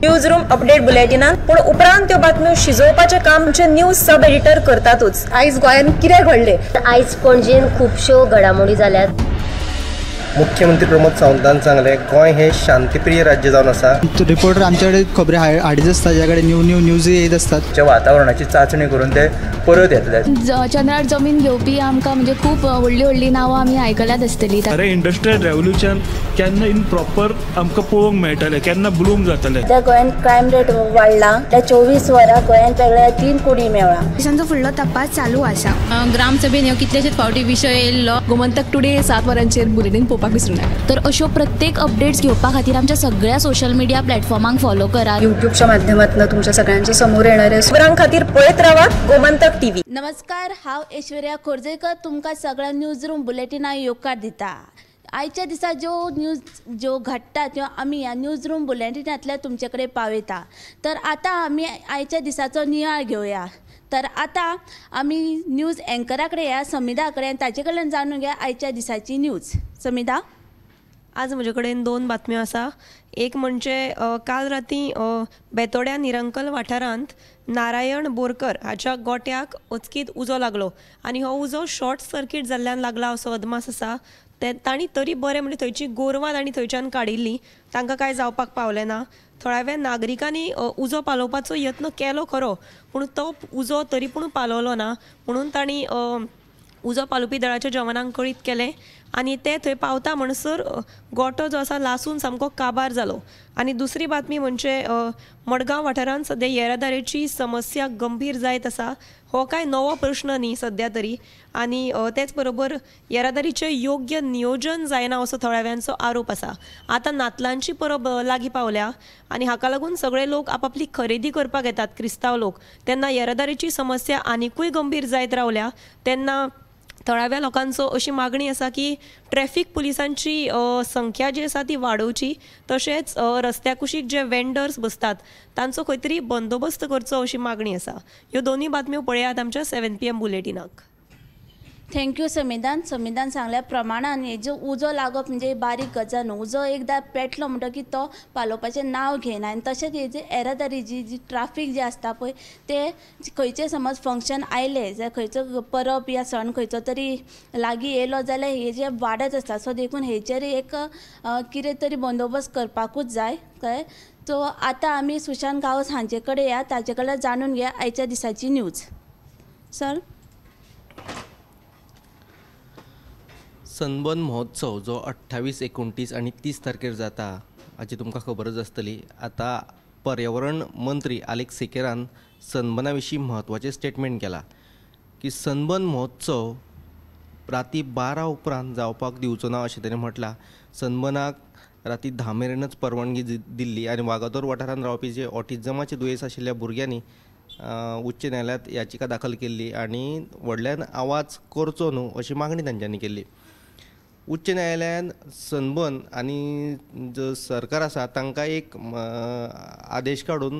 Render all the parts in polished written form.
News room update बुलेटिनान पूण उपरांत त्यो बातम्यो शिजोवपाचें काम आमचे न्यूज सब एडिटर करतातूच। आयज गोंयान कितें घडलें? आयज पणजेन खुबश्यो घडामोडी जाल्यात। मुख्यमंत्री प्रमोद सावंतान सांगले गोंय हे शांतीप्रिय राज्य जावन आसा। रिपोर्टर आमच्याकडे खबरी हाडीत आसता, ज्याकडे न्यूज येत असतात। वातावरणाची चाचणी करून ते परत येतले। चंद्रार जमीन घेवपी आमकां म्हणजे खूब व्हडली नांवां आमी आयकल्यात आसतली। अरे इंडस्ट्रियल रेव्होल्यूशन केन्ना इन प्रॉपर आमकां पळोवंक मेळटलें, केन्ना ब्लूम जातलें। त्या गोंयान क्रायम रेट वाडला। त्या 24 वरां गोंयान वेगळ्या 3 कोडी मेळ्ळा। देशांचो फुडलो तपास चालू आसा। ग्रामसभेन ह्यो कितलेशेच फावटी विशय येयल्लो। गोमंतक टुडे 7 वरांचेर बुलेटिन पळोवपाक विसरूं नाका। तर अश्यो प्रत्येक अपडेट्स घेवपा खातीर आमच्या सगळ्या सोशल मिडिया प्लॅटफॉर्मांक फॉलो करा। यूट्यूबच्या माध्यमातून तुमच्या सगळ्यांच्या समोर येणाऱ्या खबरां खातीर पळयत रावा गोमंतक टीव्ही। नमस्कार, हांव ऐश्वर्या खोर्जेकर तुमकां सगळ्या न्यूज रूम बुलेटिना येवकार दिता। आयच्या दिसा ज्यो घडटा त्यो आमी ह्या न्यूज रूम बुलेटिनांतल्या तुमचे कडेन पावयता। तर आतां आमी आयच्या दिसाचो नियाळ घेवया। तर आतां आमी न्यूज एंकरा कडेन या समिधा कडेन, ताचे कडल्यान जाणून घेया आयच्या दिसाची न्यूज। समिधा, आज म्हजे कडेन 2 बातम्यो आसा। एक म्हणजे काल राती बेतोड्या निरंकल वाठारांत नारायण बोरकर हाच्या गोट्याक अचकीत उजो लागलो आनी हो उजो शॉर्ट सर्कीट जाल्ल्यान लागला असो अदमास आसा। तांणी तरी बरें म्हणजे थंयची गोरवां तांणी थंयच्यान काडिल्ली, तांकां कांय जावपाक पावलें ना। थोड्या नागरिकांनी उजो पालोवपाचो यत्न केलो खरो, पूण तो उजो तरी पूण पालोवलो ना। म्हणून तांणी उजो पालोवपी दळाच्या जवानांक कळीत केलें आनी ते थंय पावता म्हणसर गोठो जो आसा लासून सामको काबार जालो। आनी दुसरी बातमी म्हणजे मडगांव वाठारांत सद्या येरादारीची समस्या गंभीर जायत आसा। हो कांय नवो प्रश्न न्ही सद्या तरी, आनी तेच बरोबर येरादारीचें योग्य नियोजन जायना असो थोड्याव्यांचो आरोप आसा। आतां नातलांची परब लागीं पावल्या आनी हाका लागून सगळे लोक आपापली खरेदी करपाक येतात, क्रिस्तांव लोक। तेन्ना येरादारीची समस्या आनिकूय गंभीर जायत रावल्या तेन्ना थोड्याव्या लोकांचो अशी मागणी आसा की ट्रॅफिक पुलिसांची संख्या जी आसा ती वाडोवची, तशेंच रस्त्या कुशीक जे वेंडर्स बसतात तांचो खंय तरी बंदोबस्त करचो अशी मागणी आसा। ह्यो दोनूय बातम्यो पळयात आमच्या 7 PM बुलेटिनाक। थँक्यू समिधान सांगल्या प्रमाणान हेजो उजो लागप म्हणजे बारीक गजाल न्हू। उजो एकदां पेटलो म्हणटकीर तो पालोवपाचें नांव घेयना। आनी तशेंच हेजी येरादारी जी ट्राफीक जे आसता पळय ते खंयचें समज फंक्शन आयलें जाल्यार खंयचो परब या सण खंयचो तरी लागीं येयलो जाल्यार हेजे वाडत आसता। सो देखून हेचेर एक कितें तरी बंदोबस्त करपाकूच जाय कळ्ळें। सो आतां आमी सुशांत गांवस हांचे कडेन या, ताचे कडल्यान जाणून घेया आयच्या दिसाची न्यूज। सर, सनबर्न महोत्सव जो 28, 29 आणि 30 तारखेर जाता हाची तुमकां खबरच आसतली। आता पर्यावरण मंत्री आलेख सेकेरान सनबर्ना विशीं म्हत्वाचें स्टेटमेंट केला की सनबर्न महोत्सव राती 12 उपरांत जावपाक दिवचो ना अशें ताणें म्हटलां। सनबर्नाक राती 10 मेरेनच परवानगी दिल्ली आनी वागातोर वाठारांत रावपी जे ऑटिझमाचे दुयेंस आशिल्ल्या भुरग्यांनी उच्च न्यायालयांत याचिका दाखल केल्ली आनी व्हडल्यान आवाज करचो न्हू अशी मागणी तांच्यांनी केल्ली। उच्च न्यायालयान सनबर्न आनी जो सरकार आसा तांकां एक आदेश काडून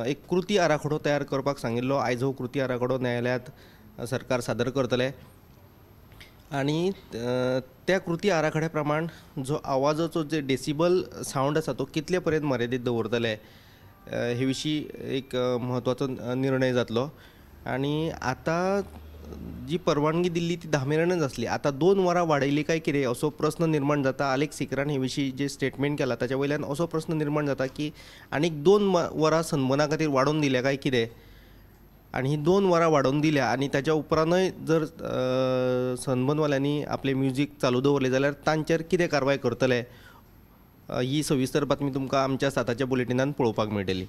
एक कृती आराखडो तयार करपाक सांगिल्लो। आयज हो कृती आराखडो न्यायालयांत सरकार सादर करतले आनी त्या कृती आराखड्या प्रमाण जो आवाजाचो जे डेसिबल सावंड आसा तो कितले पर्यंत मर्यादीत दवरतले हे विशीं एक म्हत्वाचो निर्णय जातलो। आनी आतां जी परवानगी दिल्ली ती 10 मेरेनच आसली, आतां 2 वरां वाडयली काय कितें असो प्रस्न निर्माण जाता। आलेख सेकेरान हे विशीं जे स्टेटमेंट केला ताच्या वयल्यान असो प्रस्न निर्माण जाता की आनीक 2 वरां सनबर्ना खातीर वाडोवन दिल्या काय कितें। आनी ही 2 वरां वाडोवन दिल्या आनी ताच्या उपरांतय जर सनबर्नवाल्यांनी आपले म्युजीक चालू दवरले जाल्यार तांचेर कितें कारवाय करतले ही सविस्तर बातमी तुमकां आमच्या 7 बुलेटिनान पळोवपाक मेळटली।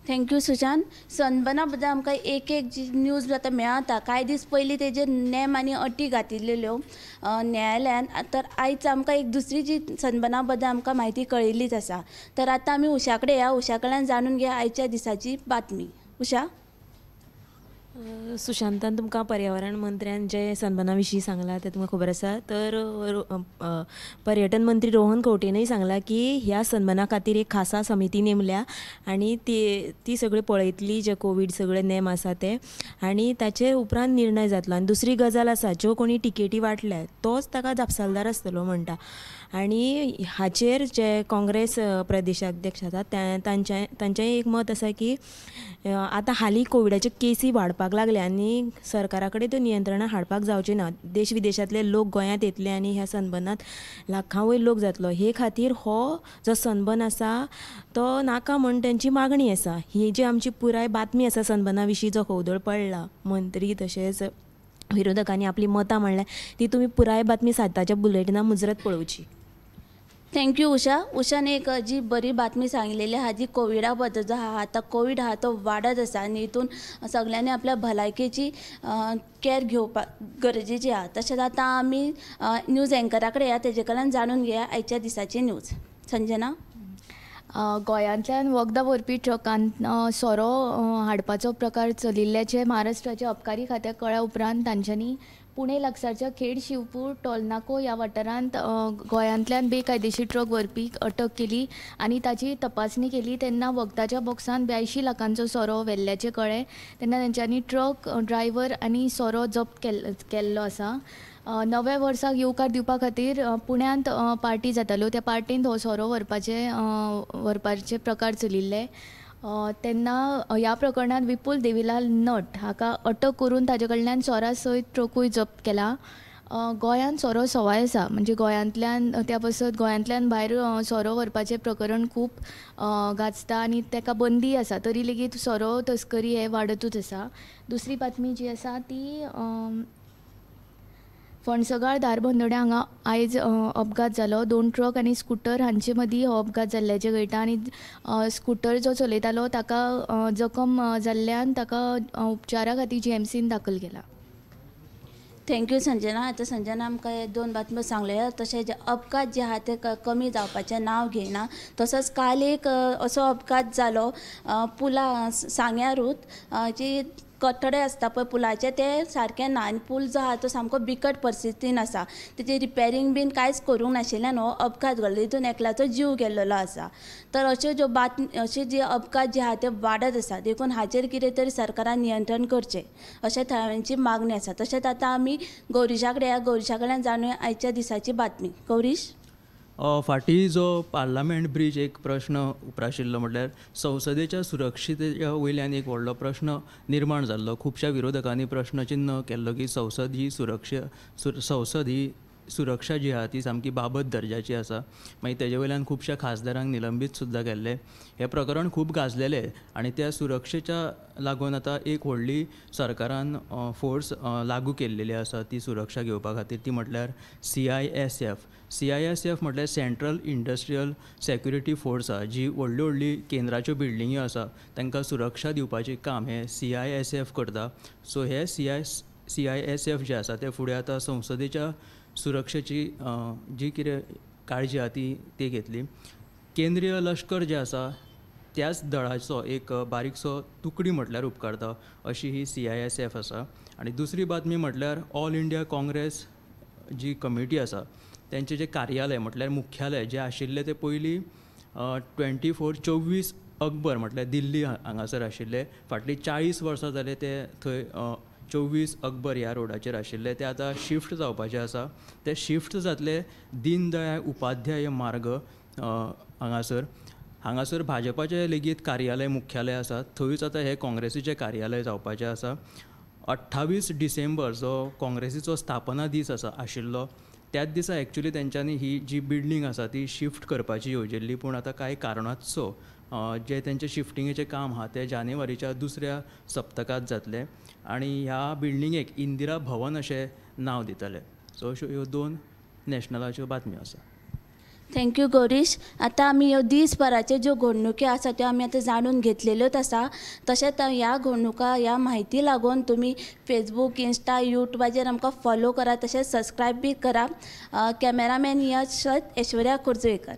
थँक्यू सुशांत। सनबर्ना बद्दल आमकां एक जी न्यूज आतां मेळटा। कांय दीस पयलीं तेजेर नेम आनी अटी घातिल्ल्यो न्यायालयान। तर आयज आमकां एक दुसरी जी सनबर्ना बद्दल आमकां म्हायती कळिल्लीच आसा। तर आतां आमी उशा कडेन या, उशा कडल्यान जाणून घेया आयच्या दिसाची बातमी। उशा, सुशांतान तुमकां पर्यावरण मंत्र्यान जे सन्माना विशीं सांगलां तें तुमकां खबर आसा. तर पर्यटन मंत्री रोहन खंवटेनूय सांगलां की ह्या सन्माना खातीर एक खासा समिती नेमल्या आनी ती सगळी पळयतली जे कोवीड सगळे नेम आसा ते आनी ताचे उपरांत निर्णय जातलो. आनी दुसरी गजाल आसा, ज्यो कोणी टिकेटी वांटल्या तोच ताका जापसालदार आसतलो म्हणटा. आनी हाचेर जे काँग्रेस प्रदेशाध्यक्ष आसात तांचेंय एक मत आसा की आतां हालीं कोविडाचे केसी वाडपाक लागले आनी सरकारा कडेन त्यो नियंत्रणां हाडपाक जावचे ना. देश विदेशांतले लोक गोंयांत येतले आनी ह्या सनबर्नांत लाखां वयर लोक जातलो. हे खातीर हो जो सनबर्न आसा तो नाका म्हण तेंची मागणी आसा. ही जी आमची पुराय बातमी आसा सनबर्ना विशीं जो खवदळ पडला मंत्री तशेंच विरोधकांनी आपली मतां म्हणल्यार ती तुमी पुराय बातमी साताच्या बुलेटिना मुजरत पळोवची. थँक्यू उषान एक जी बरी बातमी सांगिल्ली आहा जी कोविडा बद्दल जो आहा. आतां कोविड आहा तो वाडत आसा आनी हितून सगळ्यांनी आपल्या भलायकेची कॅर घेवपाक गरजेची आहा. तशेंच आतां आमी न्यूज एंकरा कडेन या तेजे कडल्यान जाणून घेया आयच्या दिसाची न्यूज. संजना, गोंयांतल्यान वखदां व्हरपी ट्रकांत सोरो हाडपाचो प्रकार चलिल्ल्याचे महाराष्ट्राच्या अबकारी खात्याक कळ्ळ्या उपरांत तांच्यांनी पुणे लागसारच्या खेड शिवपूर टोलनाको ह्या वाठारांत गोंयांतल्यान बेकायदेशीर ट्रक व्हरपी अटक केली आनी ताची तपासणी केली. तेन्ना वखदाच्या बॉक्सान 82 लाखांचो सोरो व्हेल्ल्याचें कळ्ळें. तेन्ना तेंच्यांनी ट्रक ड्रायव्हर आनी सोरो जप्त केल्लो आसा. नव्या वर्साक येवकार दिवपा खातीर पुण्यांत पार्टी जाताल्यो. त्या पार्टींत हो सोरो व्हरपाचे प्रकार चलिल्ले. तेन्ना ह्या प्रकरणांत विपुल देविलाल नट हाका अटक करून ताजे कडल्यान सोरा सयत ट्रकूय जप्त केला. गोंयांत सोरो सवाय आसा, म्हणजे गोंयांतल्यान त्या पासत गोंयांतल्यान भायर सोरो व्हरपाचें प्रकरण खूब गाजता आनी ताका बंदी आसा. तरी लेगीत सोरो तस्करी हे वाडतूच आसा. दुसरी बातमी जी आसा ती फणसगाळ धारबंदोड्या हांगा आयज अपघात जालो. 2 ट्रक आनी स्कूटर हांचे मदीं हो अपघात जाल्ल्याचें कळटा आनी स्कूटर जो चलयतालो ताका जखम जाल्ल्यान ताका उपचारा खातीर GMCन दाखल केला. थँक्यू संजना. आतां संजना आमकां हे 2 बातम्यो सांगल्या. तशें जे अपघात जे आहा ते कमी जावपाचें नांव घेयना. तसोच काल एक असो अपघात जालो पुला सांग्यारूत जी कठडे आसता पळय पुलाचे ते सारके ना आनी पूल जो आहा तो सामको बिकट परिस्थितीन आसा. तेजे रिपेरींग बीन कांयच करूंक नाशिल्ल्यान हो अपघात घडलो. तितून एकल्याचो जीव गेल्लो आसा. तर अश्यो ज्यो अशे जे अपघात जे आहा ते वाडत आसा. देखून हाचेर कितें तरी सरकारान नियंत्रण करचें अशें थळाव्यांची मागणी आसा. तशेंच आतां आमी गौरीशा कडेन या. गौरीशा कडल्यान जाणूया आयच्या दिसाची बातमी. गौरीश, फाटीं जो पार्लमेंट ब्रीज एक प्रश्न उप्राशिल्लो म्हटल्यार संसदेच्या सुरक्षितेच्या वयल्यान एक व्हडलो प्रश्न निर्माण जाल्लो. खुबश्या विरोधकांनी प्रश्नचिन्ह केल्लो की संसद ही सुरक्षा जी आहा ती सामकी बाबत दर्जाची आसा. मागीर तेजे वयल्यान खुबश्या खासदारांक निलंबीत सुद्दां केल्ले. हें प्रकरण खूब गाजलेलें आनी त्या सुरक्षेच्या लागून आतां एक व्हडली सरकारान फोर्स लागू केल्लेली आसा ती सुरक्षा घेवपा खातीर. ती म्हटल्यार CISF म्हटल्यार सेंट्रल इंडस्ट्रियल सेक्युरिटी फोर्स आहा जी व्हडली केंद्राच्यो बिल्डिंग्यो आसा तांकां सुरक्षा दिवपाचें काम हें CISF करता. सो हे CISF जे आसा ते फुडें आतां संसदेच्या सुरक्षेची जी कितें काळजी आहा ती घेतली. केंद्रीय लश्कर जे आसा त्याच दळाचो एक बारीकसो तुकडी म्हटल्यार उपकारता अशी ही CISF आसा. आनी दुसरी बातमी म्हटल्यार ऑल इंडिया काँग्रेस जी कमिटी आसा तेंचें जें कार्यालय म्हटल्यार मुख्यालय जें आशिल्लें तें पयलीं 24 अकबर म्हटल्यार दिल्ली हांगासर आशिल्लें. फाटलीं 40 वर्सां जाले ते थंय 24 अकबर ह्या रोडाचेर आशिल्ले. ते आतां शिफ्ट जावपाचे आसा. ते शिफ्ट जातले दीनदयाळ उपाध्याय मार्ग हांगासर भाजपाचें लेगीत कार्यालय मुख्यालय आसा. थंयच आतां हें काँग्रेसीचें कार्यालय जावपाचें आसा. 28 डिसेंबर जो काँग्रेसीचो स्थापना दीस आशिल्लो त्याच दिसा एक्चुली तेंच्यांनी ही जी बिल्डींग आसा ती शिफ्ट करपाची येवजिल्ली. पूण आतां कांय कारणास्तव जे तेंचें शिफ्टिंगेचें काम आहा तें जानेवारीच्या 2ऱ्या सप्तकांत जातलें आनी ह्या बिल्डिंगेक इंदिरा भवन अशें नांव दितले. सो अश्यो ह्यो 2 नॅशनलाच्यो बातम्यो आसा. थँक्यू गौरीश. आतां आमी ह्यो दिसभराच्यो ज्यो घडणुकी आसा त्यो आमी आतां जाणून घेतलेल्योच आसा. तशेंच ह्या घडणुका ह्या म्हायती लागून तुमी फेसबूक, इंस्टा, यूट्यूबाचेर आमकां फॉलो करा. तशेंच सबस्क्रायब बी करा. कॅमेरामॅन यश ऐश्वर्या कुर्जुवेकर.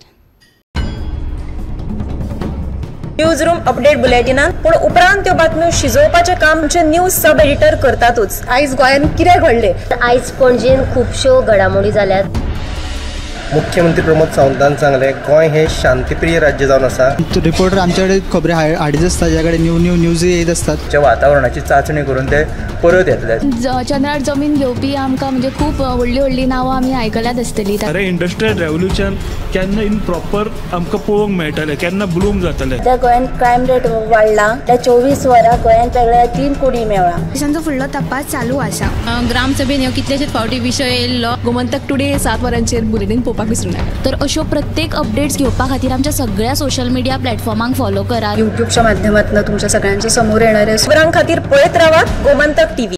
न्यूज रूम अपडेट बुलेटिनान पूण उपरांत त्यो बातम्यो शिजोवपाचें काम आमचे न्यूज सब एडिटर करतातूच। आयज गोंयान कितें घडलें? आयज पणजेन खुबश्यो घडामोडी जाल्यात। मुख्यमंत्री प्रमोद सावंतान सांगले गोंय हे शांतीप्रिय राज्य जावन आसा। रिपोर्टर आमच्याकडे खबरी हाडीत आसता, ज्याकडे न्यूज येत असतात। वातावरणाची चाचणी करून ते परत येतले। चंद्रार जमीन घेवपी आमकां म्हणजे खूब व्हडली नांवां आमी आयकल्यात आसतली। अरे इंडस्ट्रियल रेव्होल्युशन केन्ना इन प्रॉपर आमकां पळोवंक मेळटलें, केन्ना ब्लूम जातलें। त्या गोंयान क्रायम रेट वाडला। त्या 24 वरां गोंयान वेगळ्या 3 कोडी मेळ्ळा। देशांचो फुडलो तपास चालू आसा। ग्रामसभेन ह्यो कितलेशेच फावटी विशय येयल्लो। गोमंतक टुडे 7 वरांचेर बुलेटिन पळोवपाक विसरूं नाका। तर अश्यो प्रत्येक अपडेट्स घेवपा खातीर आमच्या सगळ्या सोशल मिडिया प्लॅटफॉर्मांक फॉलो करा। यूट्यूबच्या माध्यमातून तुमच्या सगळ्यांच्या समोर येणारे खबरां खातीर पळयत रावात गोमंतक टीव्ही।